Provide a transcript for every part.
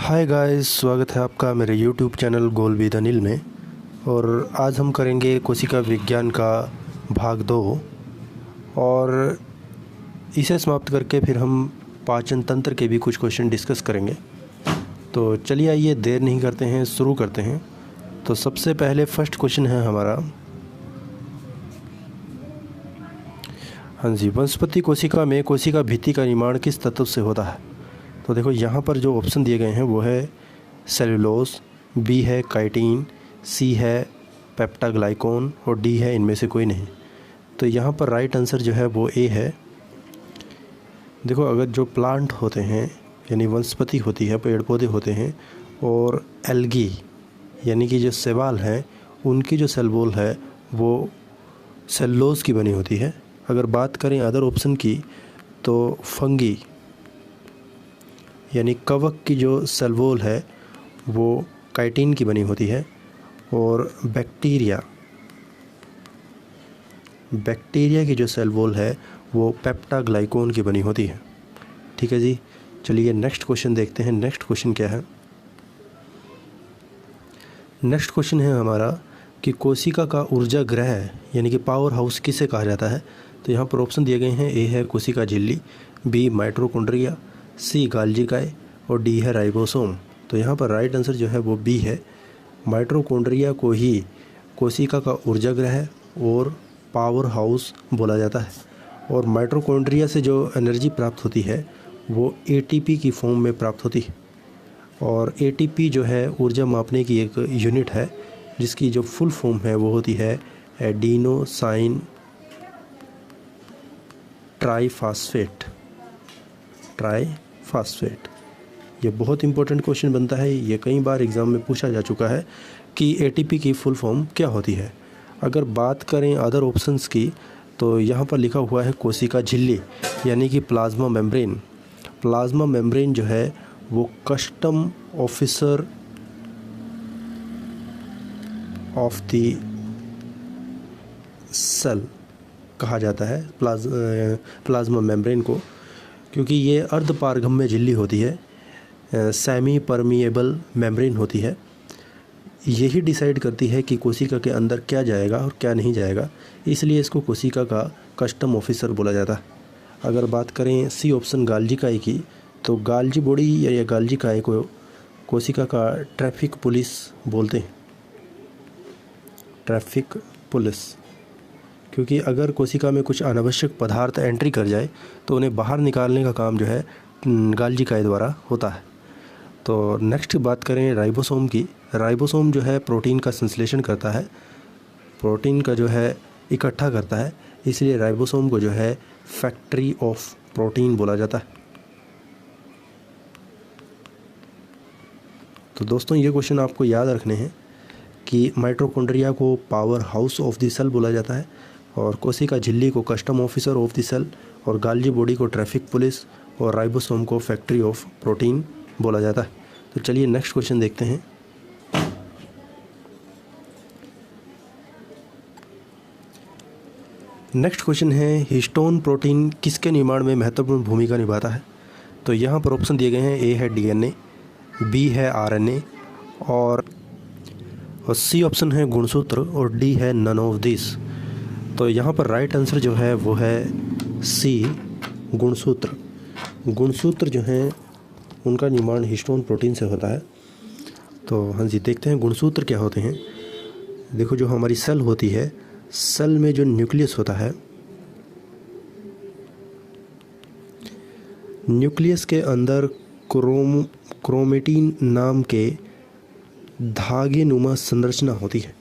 Hi guys, स्वागत है आपका मेरे YouTube channel goal with Anil में। और आज हम करेंगे कोशिका विज्ञान का भाग 2 और इसे समाप्त करके फिर हम पाचन तंत्र के भी कुछ क्वेश्चन डिस्कस करेंगे। तो चलिए आइए देर नहीं करते हैं, शुरू करते हैं। तो सबसे पहले फर्स्ट क्वेश्चन है हमारा, हाँ जी, वनस्पति कोशिका में कोशिका भित्ति का निर्माण किस तत्व से होता है? तो देखो यहाँ पर जो ऑप्शन दिए गए हैं वो है सेलुलोज, बी है काइटिन, सी है पेप्टाग्लाइकोन और डी है इनमें से कोई नहीं। तो यहाँ पर राइट आंसर जो है वो ए है। देखो, अगर जो प्लांट होते हैं यानी वनस्पति होती है, पेड़ पौधे होते हैं, और एल्गी यानी कि जो शैवाल हैं उनकी जो सेल वॉल है वो सेलुलोज की बनी होती है। अगर बात करें अदर ऑप्शन की तो फंगी यानी कवक की जो सेल वॉल है वो काइटिन की बनी होती है, और बैक्टीरिया की जो सेल वॉल है वो पेप्टाग्लाइकोन की बनी होती है। ठीक है जी, चलिए नेक्स्ट क्वेश्चन देखते हैं। नेक्स्ट क्वेश्चन क्या है? नेक्स्ट क्वेश्चन है हमारा कि कोशिका का ऊर्जा ग्रह यानी कि पावर हाउस किसे कहा जाता है? तो यहाँ पर ऑप्शन दिए गए हैं, ए है कोशिका झिल्ली, बी माइटोकॉन्ड्रिया, सी गाल्जी काय और डी है राइबोसोम। तो यहाँ पर राइट आंसर जो है वो बी है। माइटोकॉन्ड्रिया को ही कोशिका का ऊर्जा ग्रह और पावर हाउस बोला जाता है। और माइटोकॉन्ड्रिया से जो एनर्जी प्राप्त होती है वो एटीपी की फॉर्म में प्राप्त होती है। और एटीपी जो है ऊर्जा मापने की एक यूनिट है जिसकी जो फुल फॉर्म है वो होती है एडिनोसाइन ट्राइफॉस्फेट। ये बहुत इंपॉर्टेंट क्वेश्चन बनता है, ये कई बार एग्ज़ाम में पूछा जा चुका है कि एटीपी की फुल फॉर्म क्या होती है। अगर बात करें अदर ऑप्शंस की तो यहाँ पर लिखा हुआ है कोशिका झिल्ली यानी कि प्लाज्मा मेम्ब्रेन। प्लाज्मा मेम्ब्रेन जो है वो custom officer of the cell कहा जाता है प्लाज्मा मेम्ब्रेन को, क्योंकि ये अर्धपारगम्य झिल्ली होती है, सेमी परमिएबल मेम्ब्रेन होती है। यही डिसाइड करती है कि कोशिका के अंदर क्या जाएगा और क्या नहीं जाएगा, इसलिए इसको कोशिका का कस्टम ऑफिसर बोला जाता है। अगर बात करें सी ऑप्शन गाल्जी काय की, तो गाल्जी बॉडी या गाल्जी काय को कोशिका का ट्रैफिक पुलिस बोलते हैं। ट्रैफिक पुलिस, क्योंकि अगर कोशिका में कुछ अनावश्यक पदार्थ एंट्री कर जाए तो उन्हें बाहर निकालने का काम जो है गाल्जी काय द्वारा होता है। तो नेक्स्ट बात करें राइबोसोम की। राइबोसोम जो है प्रोटीन का संश्लेषण करता है, प्रोटीन का जो है इकट्ठा करता है, इसलिए राइबोसोम को जो है फैक्ट्री ऑफ प्रोटीन बोला जाता है। तो दोस्तों, ये क्वेश्चन आपको याद रखने हैं कि माइटोकॉन्ड्रिया को power house of the cell बोला जाता है, और कोशिका झिल्ली को custom officer of the cell, और गाल्जी बॉडी को ट्रैफिक पुलिस, और राइबोसोम को फैक्ट्री ऑफ प्रोटीन बोला जाता है। तो चलिए नेक्स्ट क्वेश्चन देखते हैं। नेक्स्ट क्वेश्चन है, हिस्टोन प्रोटीन किसके निर्माण में महत्वपूर्ण भूमिका निभाता है? तो यहाँ पर ऑप्शन दिए गए हैं, ए है डीएनए, बी है आरएनए और सी ऑप्शन है गुणसूत्र और डी है नन ऑफ दिस। तो यहाँ पर राइट आंसर जो है वो है सी गुणसूत्र। गुणसूत्र जो हैं उनका निर्माण हिस्टोन प्रोटीन से होता है। तो हाँ जी, देखते हैं गुणसूत्र क्या होते हैं। देखो, जो हमारी सेल होती है, सेल में जो न्यूक्लियस होता है, न्यूक्लियस के अंदर क्रोमेटिन नाम के धागे नुमा संरचना होती है,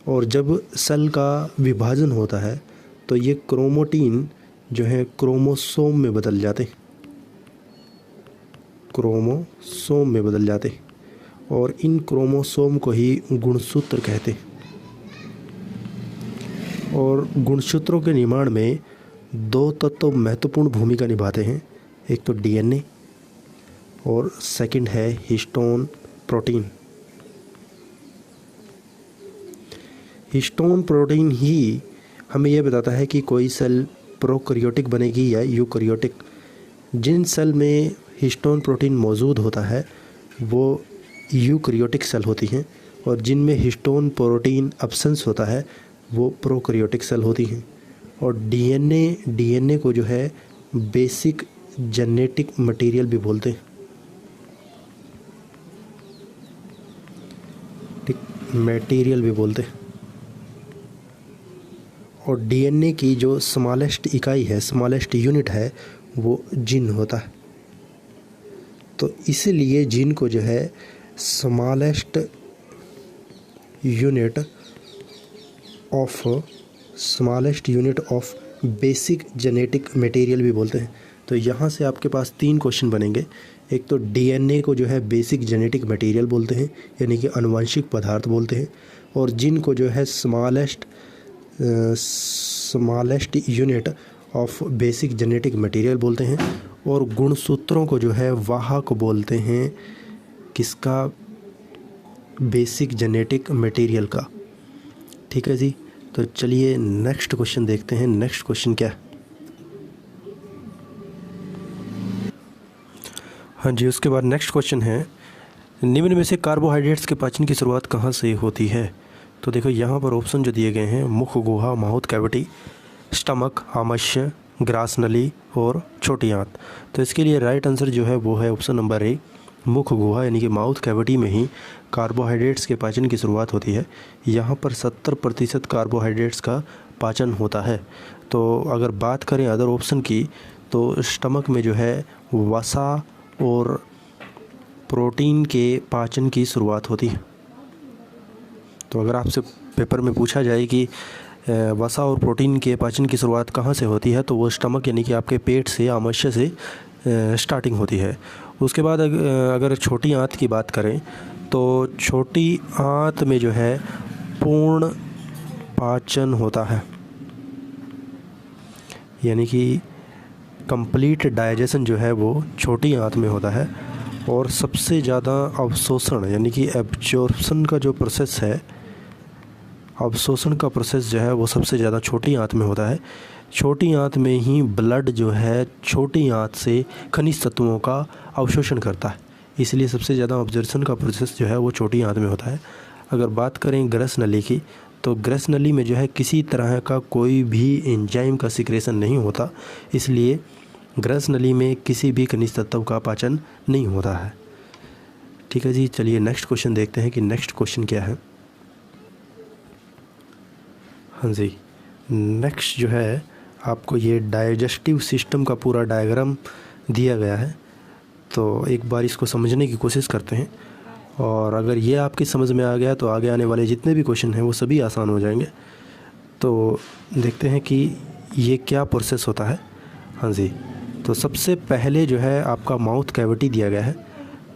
और जब सेल का विभाजन होता है तो ये क्रोमेटिन जो है क्रोमोसोम में बदल जाते हैं, और इन क्रोमोसोम को ही गुणसूत्र कहते हैं। और गुणसूत्रों के निर्माण में दो तत्व महत्वपूर्ण भूमिका निभाते हैं, एक तो डीएनए और सेकंड है हिस्टोन प्रोटीन। हिस्टोन प्रोटीन ही हमें यह बताता है कि कोई सेल प्रोकैरियोटिक बनेगी या यूकैरियोटिक। जिन सेल में हिस्टोन प्रोटीन मौजूद होता है वो यूकैरियोटिक सेल होती हैं, और जिनमें हिस्टोन प्रोटीन एब्सेंस होता है वो प्रोकैरियोटिक सेल होती हैं। और डीएनए को जो है बेसिक जेनेटिक मटेरियल भी बोलते हैं, ठीक, मटेरियल भी बोलते हैं। और डीएनए की जो स्मॉलेस्ट इकाई है, स्मॉलेस्ट यूनिट है, वो जीन होता है। तो इसीलिए जीन को जो है smallest unit of basic genetic material भी बोलते हैं। तो यहाँ से आपके पास 3 क्वेश्चन बनेंगे। एक तो डीएनए को जो है बेसिक जेनेटिक मटेरियल बोलते हैं, यानी कि आनुवंशिक पदार्थ बोलते हैं, और जीन को जो है smallest unit of basic genetic material बोलते हैं, और गुणसूत्रों को जो है वाहक बोलते हैं, किसका? बेसिक जेनेटिक मटेरियल का। ठीक है जी, तो चलिए नेक्स्ट क्वेश्चन देखते हैं। नेक्स्ट क्वेश्चन क्या है? हाँ जी, उसके बाद नेक्स्ट क्वेश्चन है, निम्न में से कार्बोहाइड्रेट्स के पाचन की शुरुआत कहाँ से होती है? तो देखो यहाँ पर ऑप्शन जो दिए गए हैं, मुख गुहा, माउथ कैविटी, स्टमक, आमाशय, ग्रास नली और छोटी आंत। तो इसके लिए राइट आंसर जो है वो है ऑप्शन नंबर ए, मुख गुहा, यानी कि माउथ कैविटी में ही कार्बोहाइड्रेट्स के पाचन की शुरुआत होती है। यहाँ पर 70% कार्बोहाइड्रेट्स का पाचन होता है। तो अगर बात करें अदर ऑप्शन की, तो स्टमक में जो है वसा और प्रोटीन के पाचन की शुरुआत होती है। तो अगर आपसे पेपर में पूछा जाए कि वसा और प्रोटीन के पाचन की शुरुआत कहाँ से होती है, तो वो स्टमक यानी कि आपके पेट से, आमाशय से स्टार्टिंग होती है। उसके बाद अगर छोटी आंत की बात करें, तो छोटी आंत में जो है पूर्ण पाचन होता है, यानी कि कंप्लीट डाइजेशन जो है वो छोटी आंत में होता है। और सबसे ज़्यादा अवशोषण यानी कि एब्जॉर्प्शन का जो प्रोसेस है, अवशोषण का प्रोसेस जो है वो सबसे ज़्यादा छोटी आंत में होता है। छोटी आंत में ही ब्लड जो है छोटी आंत से खनिज तत्वों का अवशोषण करता है, इसलिए सबसे ज़्यादा अब्जॉर्प्शन का प्रोसेस जो है वो छोटी आंत में होता है। अगर बात करें ग्रस नली की, तो ग्रस नली में जो है किसी तरह का कोई भी एंजाइम का सिक्रेशन नहीं होता, इसलिए ग्रस नली में किसी भी खनिज तत्व का पाचन नहीं होता है। ठीक है जी, चलिए नेक्स्ट क्वेश्चन देखते हैं कि नेक्स्ट क्वेश्चन क्या है। हाँ जी, नेक्स्ट जो है आपको ये डाइजेस्टिव सिस्टम का पूरा डायग्राम दिया गया है, तो एक बार इसको समझने की कोशिश करते हैं। और अगर ये आपकी समझ में आ गया तो आगे आने वाले जितने भी क्वेश्चन हैं वो सभी आसान हो जाएंगे। तो देखते हैं कि ये क्या प्रोसेस होता है। हाँ जी, तो सबसे पहले जो है आपका माउथ कैविटी दिया गया है।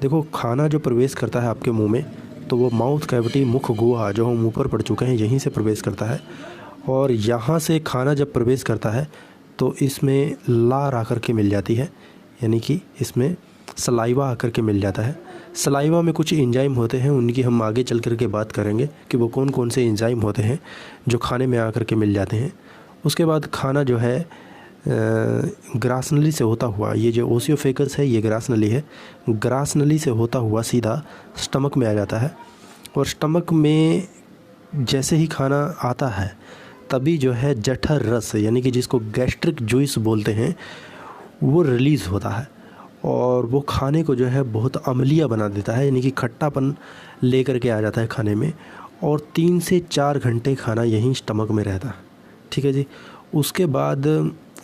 देखो, खाना जो प्रवेश करता है आपके मुंह में, तो वो माउथ कैविटी, मुख गुहा जो हम ऊपर पढ़ चुके हैं, यहीं से प्रवेश करता है। और यहाँ से खाना जब प्रवेश करता है तो इसमें लार आकर के मिल जाती है, यानी कि इसमें सलाइवा आकर के मिल जाता है। सलाइवा में कुछ एंजाइम होते हैं, उनकी हम आगे चल कर के बात करेंगे कि वो कौन कौन से एंजाइम होते हैं जो खाने में आकर के मिल जाते हैं। उसके बाद खाना जो है ग्रास नली से होता हुआ, ये जो ओसियोफेगस है ये ग्रास नली है, ग्रास नली से होता हुआ सीधा स्टमक में आ जाता है। और स्टमक में जैसे ही खाना आता है तभी जो है जठर रस, यानी कि जिसको गैस्ट्रिक जूस बोलते हैं, वो रिलीज़ होता है और वो खाने को जो है बहुत अम्लीय बना देता है, यानी कि खट्टापन लेकर के आ जाता है खाने में। और 3 से 4 घंटे खाना यहीं स्टमक में रहता है। ठीक है जी। उसके बाद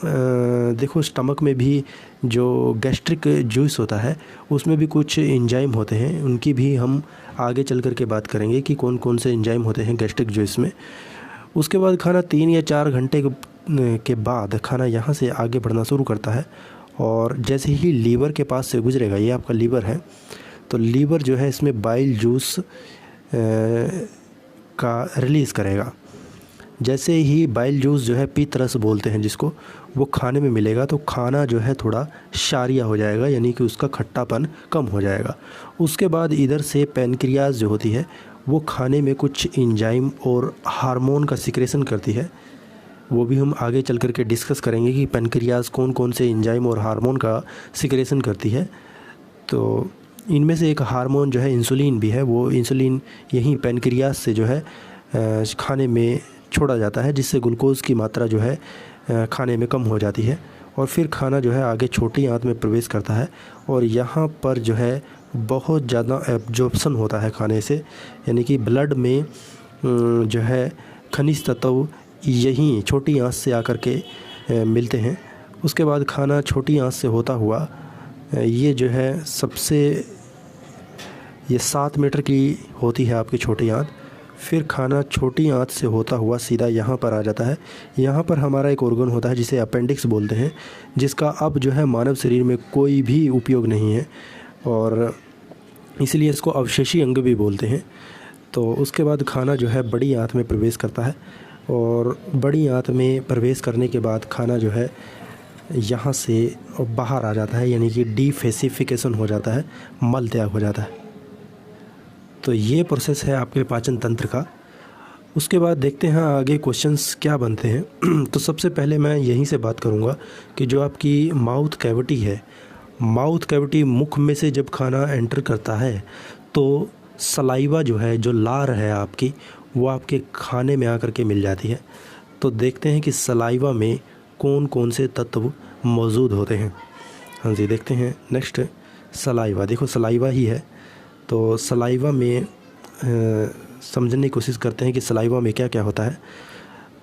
देखो, स्टमक में भी जो गैस्ट्रिक जूस होता है उसमें भी कुछ एंजाइम होते हैं, उनकी भी हम आगे चल कर के बात करेंगे कि कौन कौन से एंजाइम होते हैं गैस्ट्रिक जूस में। उसके बाद खाना 3 या 4 घंटे के बाद खाना यहाँ से आगे बढ़ना शुरू करता है और जैसे ही लीवर के पास से गुजरेगा, ये आपका लीवर है, तो लीवर जो है इसमें बाइल जूस का रिलीज़ करेगा। जैसे ही बाइल जूस जो है पित्त रस बोलते हैं जिसको, वो खाने में मिलेगा तो खाना जो है थोड़ा क्षारीय हो जाएगा, यानी कि उसका खट्टापन कम हो जाएगा। उसके बाद इधर से पैनक्रियाज जो होती है वो खाने में कुछ एंजाइम और हार्मोन का सिक्रेशन करती है, वो भी हम आगे चल कर के डिस्कस करेंगे कि पैनक्रियाज कौन कौन से एंजाइम और हार्मोन का सिक्रेशन करती है। तो इनमें से एक हार्मोन जो है इंसुलिन भी है, वो इंसुलिन यहीं पैनक्रियास से जो है खाने में छोड़ा जाता है, जिससे ग्लूकोज़ की मात्रा जो है खाने में कम हो जाती है और फिर खाना जो है आगे छोटी आंत में प्रवेश करता है और यहाँ पर जो है बहुत ज़्यादा एब्जॉर्प्शन होता है खाने से, यानी कि ब्लड में जो है खनिज तत्व यहीं छोटी आंत से आकर के मिलते हैं। उसके बाद खाना छोटी आंत से होता हुआ ये जो है ये 7 मीटर की होती है आपकी छोटी आंत। फिर खाना छोटी आंत से होता हुआ सीधा यहाँ पर आ जाता है। यहाँ पर हमारा एक ऑर्गन होता है जिसे अपेंडिक्स बोलते हैं, जिसका अब जो है मानव शरीर में कोई भी उपयोग नहीं है और इसलिए इसको अवशेषी अंग भी बोलते हैं। तो उसके बाद खाना जो है बड़ी आंत में प्रवेश करता है और बड़ी आंत में प्रवेश करने के बाद खाना जो है यहाँ से बाहर आ जाता है, यानी कि डिफेसिफिकेशन हो जाता है, मल त्याग हो जाता है। तो ये प्रोसेस है आपके पाचन तंत्र का। उसके बाद देखते हैं आगे क्वेश्चंस क्या बनते हैं। तो सबसे पहले मैं यहीं से बात करूँगा कि जो आपकी माउथ कैविटी है, माउथ कैविटी मुख में से जब खाना एंटर करता है तो सलाइवा जो है, जो लार है आपकी, वो आपके खाने में आकर के मिल जाती है। तो देखते हैं कि सलाइवा में कौन कौन से तत्व मौजूद होते हैं। हाँ जी, देखते हैं नेक्स्ट सलाइवा। देखो सलाइवा ही है, तो सलाइवा में समझने की कोशिश करते हैं कि सलाइवा में क्या क्या होता है।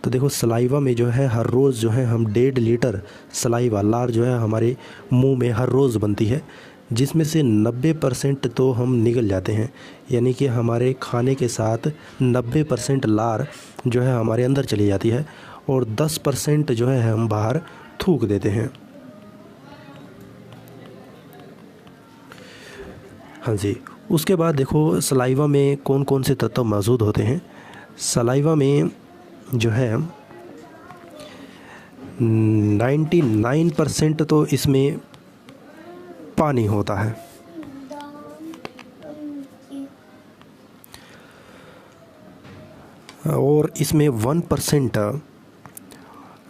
तो देखो सलाइवा में जो है हर रोज़ जो है हम 1.5 लीटर सलाइवा, लार जो है हमारे मुंह में हर रोज़ बनती है, जिसमें से 90% तो हम निगल जाते हैं, यानी कि हमारे खाने के साथ 90% लार जो है हमारे अंदर चली जाती है और 10% जो है हम बाहर थूक देते हैं। हाँ जी, उसके बाद देखो सलाइवा में कौन कौन से तत्व मौजूद होते हैं। सलाइवा में जो है 99% तो इसमें पानी होता है और इसमें 1%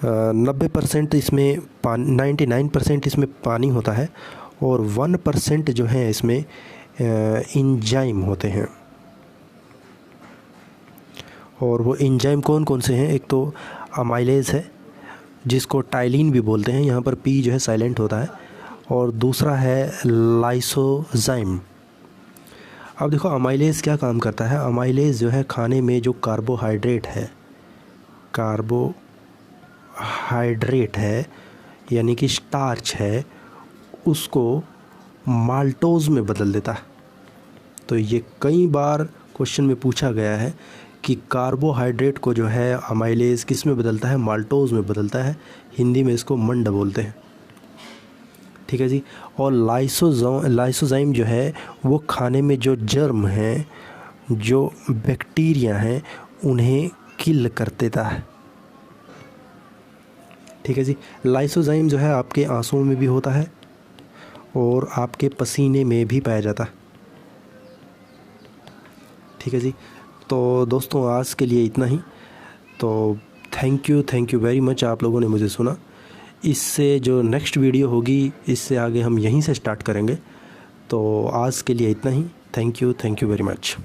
90% इसमें पानी, 99% इसमें पानी होता है और 1% जो है इसमें एंजाइम होते हैं। और वो एंजाइम कौन कौन से हैं? एक तो अमाइलेज है, जिसको टाइलिन भी बोलते हैं, यहाँ पर पी जो है साइलेंट होता है, और दूसरा है लाइसोजाइम। अब देखो अमाइलेज क्या काम करता है। अमाइलेज जो है खाने में जो कार्बोहाइड्रेट है यानी कि स्टार्च है, उसको माल्टोज में बदल देता है। तो ये कई बार क्वेश्चन में पूछा गया है कि कार्बोहाइड्रेट को जो है अमाइलेज किस में बदलता है? माल्टोज में बदलता है। हिंदी में इसको मंड बोलते हैं, ठीक है जी। और लाइसोजाइम जो है वो खाने में जो जर्म हैं, जो बैक्टीरिया हैं, उन्हें किल कर देता है, ठीक है जी। लाइसोजाइम जो है आपके आंसुओं में भी होता है और आपके पसीने में भी पाया जाता है, ठीक है जी। तो दोस्तों आज के लिए इतना ही। तो थैंक यू वेरी मच, आप लोगों ने मुझे सुना। इससे जो नेक्स्ट वीडियो होगी, इससे आगे हम यहीं से स्टार्ट करेंगे। तो आज के लिए इतना ही। Thank you very much.